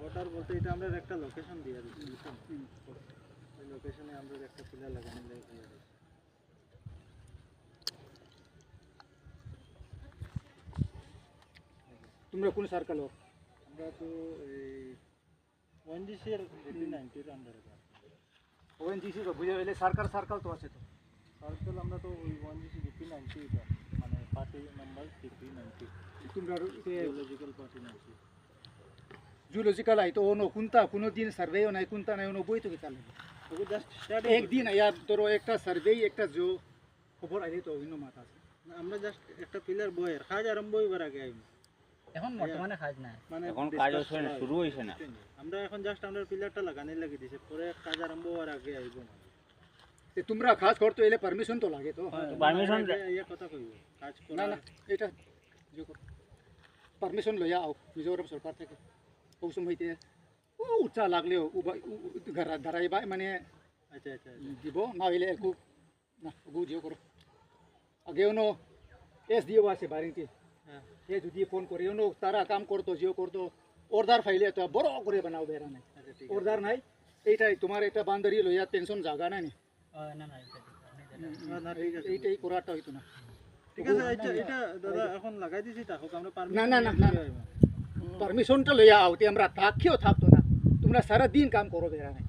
Quarter বলতে এটা আমরা একটা লোকেশন দিয়ে দিচ্ছি, বুঝছেন? ওই লোকেশনে আমরা একটা পিলার লাগানো লাগে। তোমরা কোন সার্কেল হোক? আমরা তো এই ওএনজিসির 90 এর আন্ডারে ওএনজিসি তো বুঝে গেলে সার্কেল তো আছে তো। সার্কেল আমরা তো ওই ওএনজিসি 90 এটা মানে পার্টি নাম্বার 90 তোমরা জিওলজিক্যাল পার্টি 90 জুলॉजिकल आई तो ono kunta কোনো দিন সার্ভে নাই kunta নাই ono বই তো কি চালে ওকে জাস্ট স্টার্ট এক দিন আয়া ধরো একটা সার্ভে একটা জো খবর আইলে তো অন্য মাথা আছে। আমরা জাস্ট একটা পিলার বয়ের কাজ আরম্ভ হইবার আগে আইব এখন বর্তমানে কাজ নাই, মানে এখন কাজ হচ্ছে না, শুরু হইছে না। আমরা এখন জাস্ট আমরা পিলারটা লাগানি লাগি দিছে, পরে কাজ আরম্ভ হওয়ার আগে আইব। তে তোমরা কাজ করতে এলে পারমিশন তো লাগে তো। পারমিশন এই কথা কইব কাজ না করা না এটা যে পারমিশন লইয়া আও মিজোরাম সরকার থেকে ওই সময়তে ও উচ্চা লাগলেও ঘর দাঁড়াইবা মানে আচ্ছা আচ্ছা দিব না হইলে একু না গু জিও করো আগে ono এস দিও আছে বারিংটি হ্যাঁ এ যদি ফোন করে ono তারা কাম করতো জিও করতো অর্ডার ফাইলে তো বড় করে বানাও বেরা নাই আচ্ছা ঠিক অর্ডার নাই এইটাই তোমার একটা বান্দারি লইয়া টেনশন জায়গা নাই নি না না এটা ঠিক আছে। না ঠিক আছে এইটাই করাটা হইতো না। ঠিক আছে এটা এটা দাদা এখন লাগাই দিছি তা হোক আমরা না না না না পারমিশনটা লইয়া আও তে আমরা থাকিও থাকতো না তোমরা সারা দিন কাম করো বেরা নাই